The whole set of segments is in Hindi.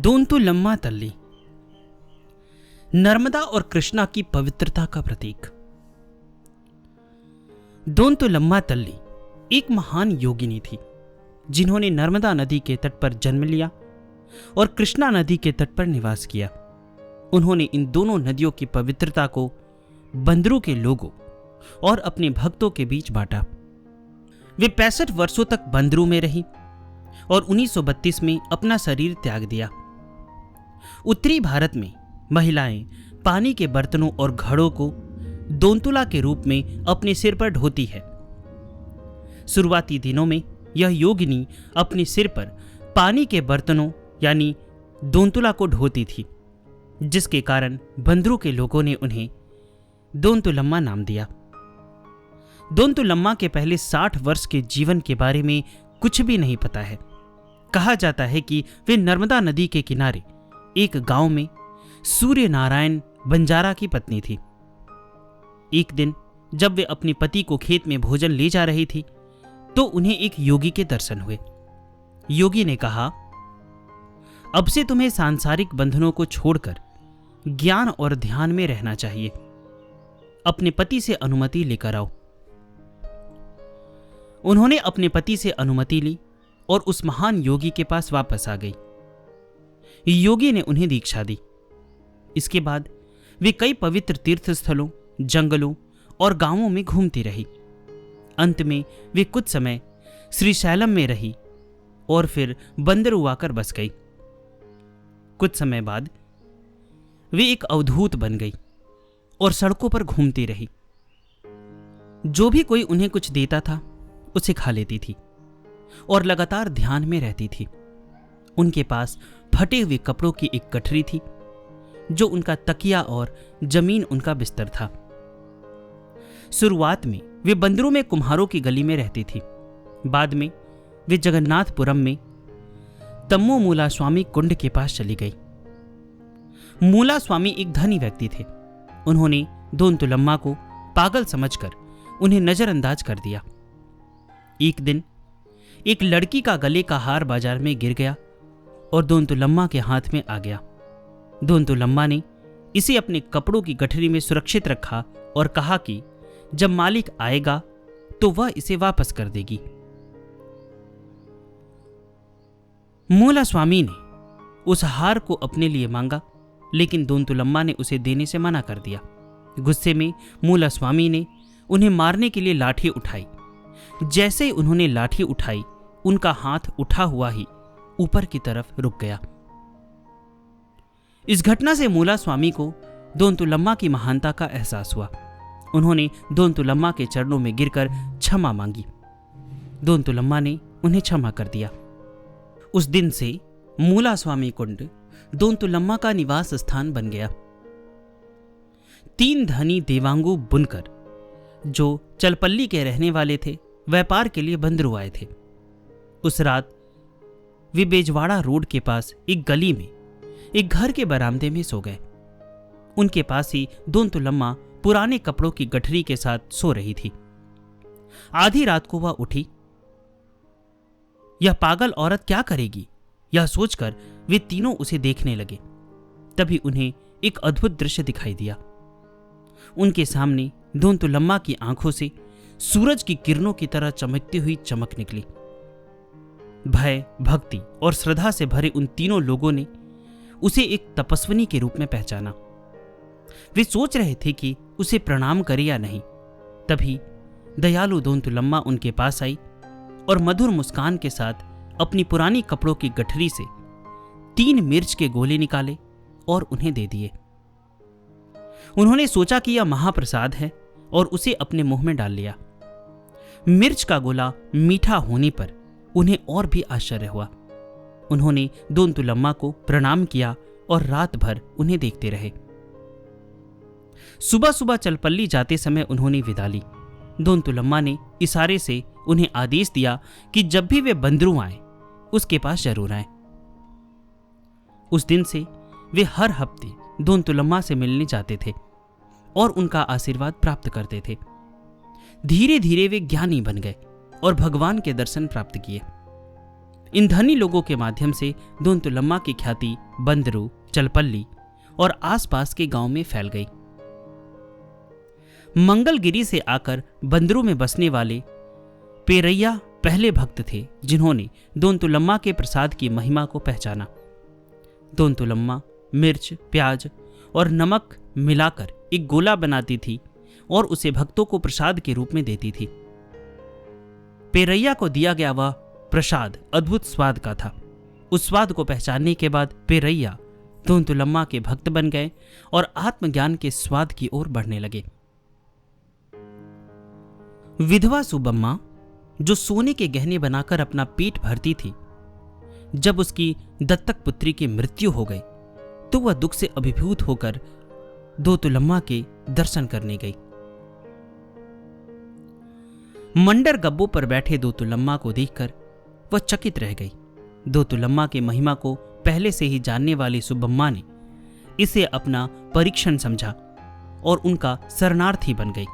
दोंतुलम्मा तल्ली नर्मदा और कृष्णा की पवित्रता का प्रतीक। दोंतुलम्मा तल्ली एक महान योगिनी थी जिन्होंने नर्मदा नदी के तट पर जन्म लिया और कृष्णा नदी के तट पर निवास किया। उन्होंने इन दोनों नदियों की पवित्रता को बंदरों के लोगों और अपने भक्तों के बीच बांटा। वे 65 वर्षों तक बंदरों में रही और 1932 में अपना शरीर त्याग दिया। उत्तरी भारत में महिलाएं पानी के बर्तनों और घड़ों को दोंतुला के रूप में अपने सिर पर ढोती है। शुरुआती दिनों में यह योगिनी अपने सिर पर पानी के बर्तनों यानी दोंतुला को ढोती थी, जिसके कारण बंदरों के लोगों ने उन्हें दोंतुलम्मा नाम दिया। दोंतुलम्मा के पहले 60 वर्ष के जीवन के बारे में कुछ भी नहीं पता है। कहा जाता है कि वे नर्मदा नदी के किनारे एक गांव में सूर्य नारायण बंजारा की पत्नी थी। एक दिन जब वे अपने पति को खेत में भोजन ले जा रही थी तो उन्हें एक योगी के दर्शन हुए। योगी ने कहा, अब से तुम्हें सांसारिक बंधनों को छोड़कर ज्ञान और ध्यान में रहना चाहिए। अपने पति से अनुमति लेकर आओ। उन्होंने अपने पति से अनुमति ली और उस महान योगी के पास वापस आ गई। योगी ने उन्हें दीक्षा दी। इसके बाद वे कई पवित्र तीर्थ स्थलों, जंगलों और गांवों में घूमती रही। अंत में वे कुछ समय श्रीशैलम में रही और फिर बंदरू आकर बस गई। कुछ समय बाद वे एक अवधूत बन गई और सड़कों पर घूमती रही। जो भी कोई उन्हें कुछ देता था उसे खा लेती थी और लगातार ध्यान में रहती थी। उनके पास फटे हुए कपड़ों की एक गठरी थी जो उनका तकिया और जमीन उनका बिस्तर था। शुरुआत में वे बंदरों में कुम्हारों की गली में रहती थी। बाद में वे जगन्नाथपुरम में तम्मू मूला स्वामी कुंड के पास चली गई। मूला स्वामी एक धनी व्यक्ति थे। उन्होंने दोंतुलम्मा को पागल समझकर उन्हें नजरअंदाज कर दिया। एक दिन एक लड़की का गले का हार बाजार में गिर गया और दोंतुलम्मा के हाथ में आ गया। दोंतुलम्मा ने इसे अपने कपड़ों की गठरी में सुरक्षित रखा और कहा कि जब मालिक आएगा तो वह इसे वापस कर देगी। मूला स्वामी ने उस हार को अपने लिए मांगा, लेकिन दोंतुलम्मा ने उसे देने से मना कर दिया। गुस्से में मूला स्वामी ने उन्हें मारने के लिए लाठी उठाई। जैसे ही उन्होंने लाठी उठाई, उनका हाथ उठा हुआ ही ऊपर की तरफ रुक गया। इस घटना से मूला स्वामी को दोंतुलम्मा की महानता का एहसास हुआ। उन्होंने दोंतुलम्मा के चरणों में गिरकर क्षमा मांगी। दोंतुलम्मा ने उन्हें क्षमा कर दिया। उस दिन से मूला स्वामी कुंड दोंतुलम्मा का निवास स्थान बन गया। 3 धनी देवांगु बुनकर जो चलपल्ली के रहने वाले थे, व्यापार के लिए बंदरू आए थे। उस रात वे बेजवाड़ा रोड के पास एक गली में एक घर के बरामदे में सो गए। उनके पास ही दोंतुलम्मा पुराने कपड़ों की गठरी के साथ सो रही थी। आधी रात को वह उठी। यह पागल औरत क्या करेगी, यह सोचकर वे तीनों उसे देखने लगे। तभी उन्हें एक अद्भुत दृश्य दिखाई दिया। उनके सामने दोंतुलम्मा की आंखों से सूरज की किरणों की तरह चमकती हुई चमक निकली। भय, भक्ति और श्रद्धा से भरे उन तीनों लोगों ने उसे एक तपस्विनी के रूप में पहचाना। वे सोच रहे थे कि उसे प्रणाम करे या नहीं। तभी दयालु दोंतुलम्मा उनके पास आई और मधुर मुस्कान के साथ अपनी पुरानी कपड़ों की गठरी से 3 मिर्च के गोले निकाले और उन्हें दे दिए। उन्होंने सोचा कि यह महाप्रसाद है और उसे अपने मुंह में डाल लिया। मिर्च का गोला मीठा होने पर उन्हें और भी आश्चर्य हुआ। उन्होंने दोंतुलम्मा को प्रणाम किया और रात भर उन्हें देखते रहे। सुबह सुबह चलपल्ली जाते समय उन्होंने विदा ली। दोंतुलम्मा ने इशारे से उन्हें आदेश दिया कि जब भी वे बंदरू आए उसके पास जरूर आए। उस दिन से वे हर हफ्ते दोंतुलम्मा से मिलने जाते थे और उनका आशीर्वाद प्राप्त करते थे। धीरे धीरे वे ज्ञानी बन गए और भगवान के दर्शन प्राप्त किए। इन धनी लोगों के माध्यम से दोंतुलम्मा की ख्याति बंदरू, चलपल्ली और आसपास के गांव में फैल गई। मंगलगिरी से आकर बंदरू में बसने वाले पेरैया पहले भक्त थे जिन्होंने दोंतुलम्मा के प्रसाद की महिमा को पहचाना। दोंतुलम्मा मिर्च, प्याज और नमक मिलाकर एक गोला बनाती थी और उसे भक्तों को प्रसाद के रूप में देती थी। पेरैया को दिया गया वह प्रसाद अद्भुत स्वाद का था। उस स्वाद को पहचानने के बाद पेरैया दोंतुलम्मा के भक्त बन गए और आत्मज्ञान के स्वाद की ओर बढ़ने लगे। विधवा सुबम्मा, जो सोने के गहने बनाकर अपना पेट भरती थी, जब उसकी दत्तक पुत्री की मृत्यु हो गई तो वह दुख से अभिभूत होकर दोंतुलम्मा के दर्शन करने गई। मंडर गब्बों पर बैठे दोंतुलम्मा को देखकर वह चकित रह गई। दोंतुलम्मा के महिमा को पहले से ही जानने वाली सुबम्मा ने इसे अपना परीक्षण समझा और उनका शरणार्थी बन गई।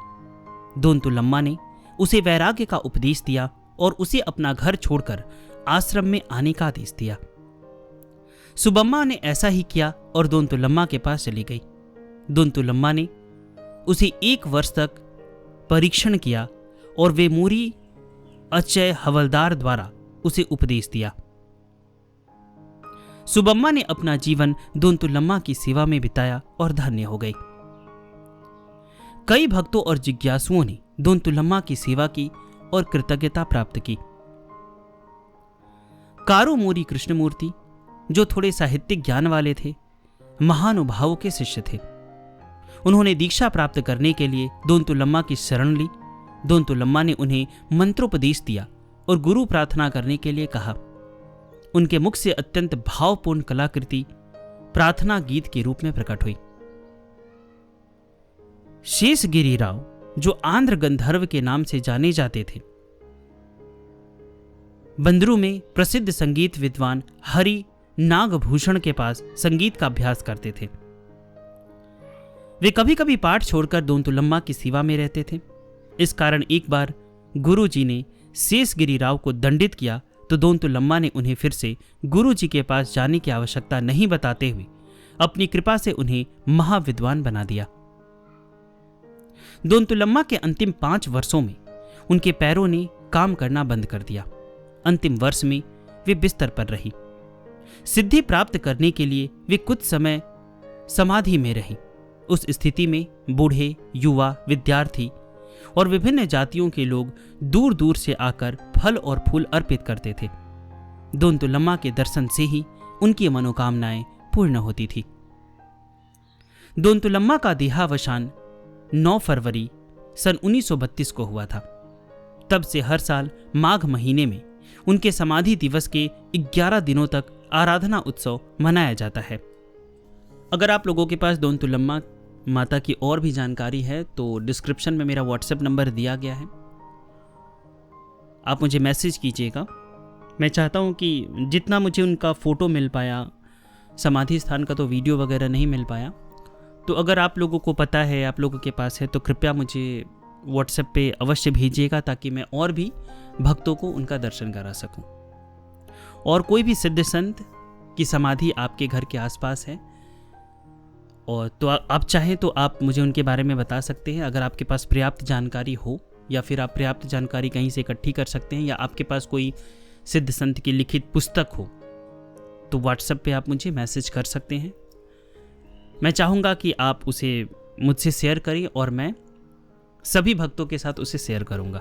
दोंतुलम्मा ने उसे वैराग्य का उपदेश दिया और उसे अपना घर छोड़कर आश्रम में आने का आदेश दिया। सुबम्मा ने ऐसा ही किया और दोंतुलम्मा के पास चली गई। दोंतुलम्मा ने उसे 1 वर्ष तक परीक्षण किया और वे मूरी अचय हवलदार द्वारा उसे उपदेश दिया। सुबम्मा ने अपना जीवन दोंतुलम्मा की सेवा में बिताया और धन्य हो गई। कई भक्तों और जिज्ञासुओं ने दोंतुलम्मा की सेवा की और कृतज्ञता प्राप्त की। कारूमूरी कृष्णमूर्ति, जो थोड़े साहित्यिक ज्ञान वाले थे, महानुभावों के शिष्य थे। उन्होंने दीक्षा प्राप्त करने के लिए दोंतुलम्मा की शरण ली। दोंतुलम्मा ने उन्हें मंत्रोपदेश दिया और गुरु प्रार्थना करने के लिए कहा। उनके मुख से अत्यंत भावपूर्ण कलाकृति प्रार्थना गीत के रूप में प्रकट हुई। शेषगिरीराव, जो आंध्र गंधर्व के नाम से जाने जाते थे, बंदरू में प्रसिद्ध संगीत विद्वान हरि नागभूषण के पास संगीत का अभ्यास करते थे। वे कभी कभी पाठ छोड़कर दोंतुलम्मा की सेवा में रहते थे। इस कारण एक बार गुरु जी ने शेषगिरीराव को दंडित किया तो दोंतुलम्मा ने उन्हें फिर से गुरु जी के पास जाने की आवश्यकता नहीं बताते हुए अपनी कृपा से उन्हें महाविद्वान बना दिया। दोंतुलम्मा के अंतिम 5 वर्षों में उनके पैरों ने काम करना बंद कर दिया। अंतिम वर्ष में वे बिस्तर पर रही। सिद्धि प्राप्त करने के लिए वे कुछ समय समाधि में रही। उस स्थिति में बूढ़े, युवा, विद्यार्थी और विभिन्न जातियों के लोग दूर दूर से आकर फल और फूल अर्पित करते थे। दोंतुलम्मा के दर्शन से ही उनकी मनोकामनाएं पूर्ण होती थी। दोंतुलम्मा का देहावसान 9 फरवरी सन 1932 को हुआ था। तब से हर साल माघ महीने में उनके समाधि दिवस के 11 दिनों तक आराधना उत्सव मनाया जाता है। अगर आप लोगों के पास दोंतुलम्मा माता की और भी जानकारी है तो डिस्क्रिप्शन में मेरा व्हाट्सएप नंबर दिया गया है, आप मुझे मैसेज कीजिएगा। मैं चाहता हूँ कि जितना मुझे उनका फ़ोटो मिल पाया, समाधि स्थान का तो वीडियो वगैरह नहीं मिल पाया, तो अगर आप लोगों को पता है, आप लोगों के पास है, तो कृपया मुझे व्हाट्सएप पे अवश्य भेजिएगा ताकि मैं और भी भक्तों को उनका दर्शन करा सकूं। और कोई भी सिद्ध संत की समाधि आपके घर के आसपास है और तो आप चाहें तो आप मुझे उनके बारे में बता सकते हैं। अगर आपके पास पर्याप्त जानकारी हो या फिर आप पर्याप्त जानकारी कहीं से इकट्ठी कर सकते हैं या आपके पास कोई सिद्ध संत की लिखित पुस्तक हो तो व्हाट्सएप पे आप मुझे मैसेज कर सकते हैं। मैं चाहूँगा कि आप उसे मुझसे शेयर करें और मैं सभी भक्तों के साथ उसे शेयर करूँगा।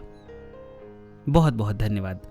बहुत बहुत धन्यवाद।